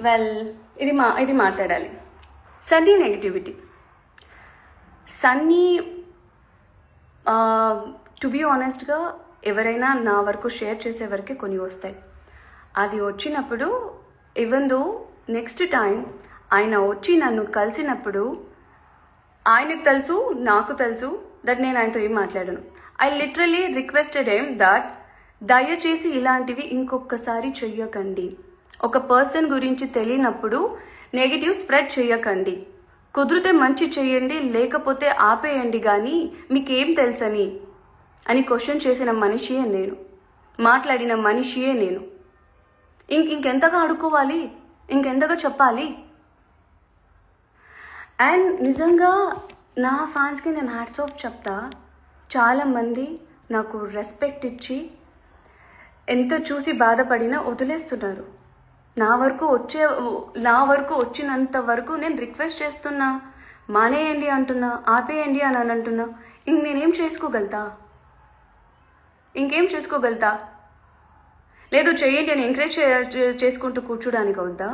Well ఇది మాట్లాడాలి. Sunny negativity. Sunny to be ఆనెస్ట్గా ఎవరైనా నా వరకు షేర్ చేసే వరకే కొన్ని వస్తాయి. అది వచ్చినప్పుడు ఈవెన్ దో నెక్స్ట్ టైం ఆయన వచ్చి నన్ను కలిసినప్పుడు ఆయనకు తెలుసు, నాకు తెలుసు దట్ నేను ఆయనతో ఏం మాట్లాడాను. I literally requested him that దయచేసి ఇలాంటివి ఇంకొకసారి చెయ్యకండి. ఒక పర్సన్ గురించి తెలియనప్పుడు నెగిటివ్ స్ప్రెడ్ చేయకండి. కుదిరితే మంచి చేయండి, లేకపోతే ఆపేయండి, కానీ మీకేం తెలుసని క్వశ్చన్ చేసిన మనిషియే నేను, మాట్లాడిన మనిషియే నేను. ఇంకెంతగా అడుక్కోవాలి, ఇంకెంతగా చెప్పాలి? అండ్ నిజంగా నా ఫ్యాన్స్కి నేను హ్యాట్స్ ఆఫ్ చెప్తా. చాలామంది నాకు రెస్పెక్ట్ ఇచ్చి ఎంత చూసి బాధపడినా వదిలేస్తున్నారు. నా వరకు వచ్చినంత వరకు నేను రిక్వెస్ట్ చేస్తున్నా, మానేయండి అంటున్నా, ఆపేయండి అని అంటున్నా. నేనేం చేసుకోగలుగుతా? ఇంకేం చేసుకోగలుగుతా? లేదు చేయండి అని ఎంకరేజ్ చేసుకుంటూ కూర్చోడానికి అవుద్దా?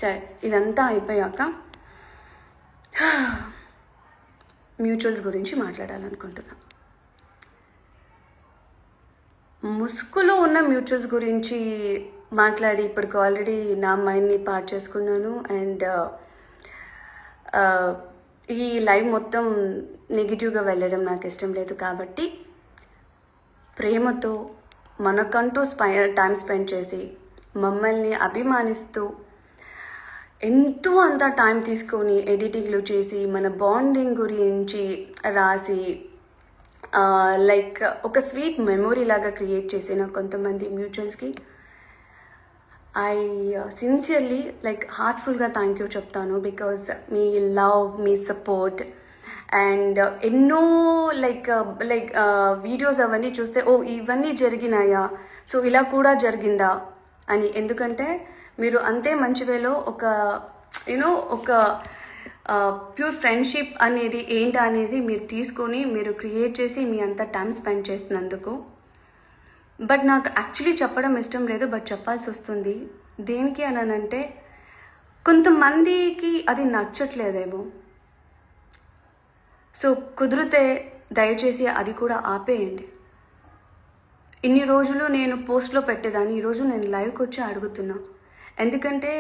సరే, ఇదంతా అయిపోయాక మ్యూచువల్స్ గురించి మాట్లాడాలనుకుంటున్నా. ముసుగులో ఉన్న మ్యూచువల్స్ గురించి మాట్లాడి ఇప్పటికి ఆల్రెడీ నా మైండ్ని పాడు చేసుకున్నాను. అండ్ ఈ లైవ్ మొత్తం నెగిటివ్గా వెళ్ళడం నాకు ఇష్టం లేదు. కాబట్టి ప్రేమతో మనకంటూ టైం స్పెండ్ చేసి మమ్మల్ని అభిమానిస్తూ ఎంతో అంత టైం తీసుకొని ఎడిటింగ్లు చేసి మన బాండింగ్ గురించి రాసి లైక్ ఒక స్వీట్ మెమొరీ లాగా క్రియేట్ చేసిన కొంతమంది మ్యూచువల్స్కి ఐ సిన్సియర్లీ లైక్ హార్ట్ఫుల్గా థ్యాంక్ యూ చెప్తాను. బికాజ్ మీ లవ్, మీ సపోర్ట్ అండ్ ఎన్నో లైక్ వీడియోస్ అవన్నీ చూస్తే ఓ ఇవన్నీ జరిగినాయా, సో ఇలా కూడా జరిగిందా అని. ఎందుకంటే మీరు అంతే మంచి వేలో ఒక ఒక ప్యూర్ ఫ్రెండ్షిప్ అనేది ఏంటి అనేది మీరు తీసుకొని మీరు క్రియేట్ చేసి మీ అంత టైం స్పెండ్ చేస్తున్నందుకు. బట్ నాకు యాక్చువల్లీ చెప్పడం ఇష్టం లేదు, బట్ చెప్పాల్సి వస్తుంది. దేనికి అనంటే కొంతమందికి అది నచ్చట్లేదేమో. సో కుదిరితే దయచేసి అది కూడా ఆపేయండి. ఇన్ని రోజులు నేను పోస్ట్లో పెట్టేదాన్ని, ఈరోజు నేను లైవ్కి వచ్చి అడుగుతున్నా. ఎందుకంటే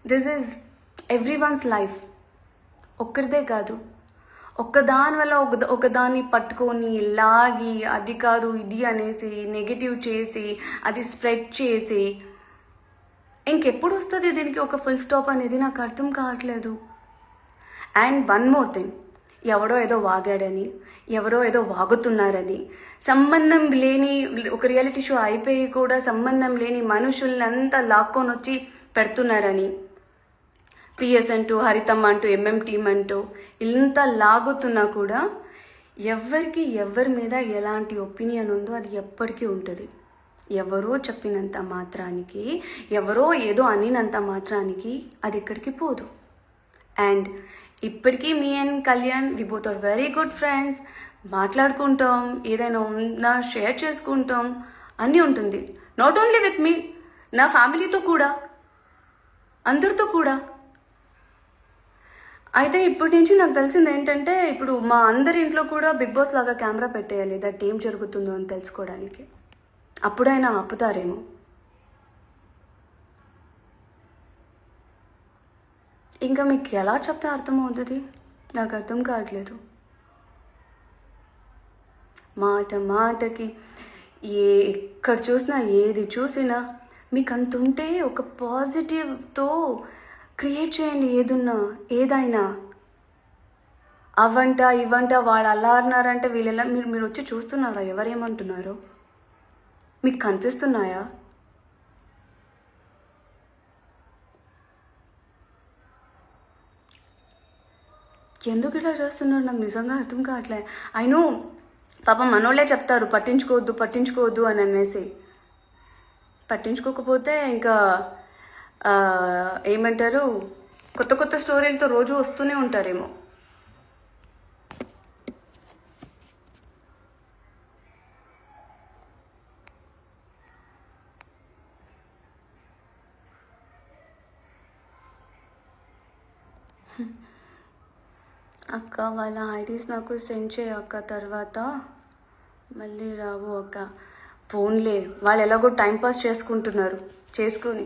this is everyone's life, ఒక్కరిదే కాదు. ఒక్కదాని వల్ల ఒకదాన్ని పట్టుకొని లాగి అది కాదు ఇది అనేసి నెగిటివ్ చేసి అది స్ప్రెడ్ చేసి ఇంకెప్పుడు వస్తుంది దీనికి ఒక ఫుల్ స్టాప్ అనేది నాకు అర్థం కావట్లేదు. అండ్ వన్ మోర్ థింగ్, ఎవడో ఏదో వాగాడని, ఎవరో ఏదో వాగుతున్నారని, సంబంధం లేని ఒక రియాలిటీ షో అయిపోయి కూడా సంబంధం లేని మనుషులంతా లాక్కొని వచ్చి పెడుతున్నారని, పిఎస్ అంటూ, హరితమ్మ అంటూ, ఎంఎం టీమ్ అంటూ ఇంత లాగుతున్నా కూడా ఎవరి మీద ఎలాంటి ఒపీనియన్ ఉందో అది ఎప్పటికీ ఉంటుంది. ఎవరో చెప్పినంత మాత్రానికి, ఎవరో ఏదో అనినంత మాత్రానికి అది ఎక్కడికి పోదు. అండ్ ఇప్పటికీ మీ and Kalyan we both are very good friends. మాట్లాడుకుంటాం, ఏదైనా ఉన్నా షేర్ చేసుకుంటాం, అన్నీ ఉంటుంది. నాట్ ఓన్లీ విత్ మీ, నా ఫ్యామిలీతో కూడా, అందరితో కూడా. అయితే ఇప్పటి నుంచి నాకు తెలిసింది ఏంటంటే, ఇప్పుడు మా అందరి ఇంట్లో కూడా బిగ్ బాస్ లాగా కెమెరా పెట్టేయాలి, దట్ ఏం జరుగుతుందో అని తెలుసుకోవడానికి. అప్పుడైనా ఆపుతారేమో. ఇంకా మీకు ఎలా చెప్తే అర్థమవుతుంది నాకు అర్థం కావట్లేదు. మాటకి ఎక్కడ చూసినా ఏది చూసినా మీకు అంత ఉంటే ఒక పాజిటివ్తో క్రియేట్ చేయండి. ఏదైనా అవంట ఇవంట వాళ్ళు అలా అన్నారంటే వీళ్ళెలా మీరు వచ్చి చూస్తున్నారా ఎవరేమంటున్నారో మీకు కనిపిస్తున్నాయా? ఎందుకు ఇలా చేస్తున్నారు నాకు నిజంగా అర్థం కావట్లే. ఐ నో పాపం మనోళ్ళే చెప్తారు పట్టించుకోవద్దు పట్టించుకోవద్దు అని అనేసి. పట్టించుకోకపోతే ఇంకా ఏమంటారు, కొత్త కొత్త స్టోరీలతో రోజు వస్తూనే ఉంటారేమో. అక్క వాళ్ళ ఐడీస్ నాకు సెండ్ చేయ అక్క, తర్వాత మళ్ళీ రావు అక్క. ఫోన్లే, వాళ్ళు ఎలాగో టైంపాస్ చేసుకుంటున్నారు, చేసుకొని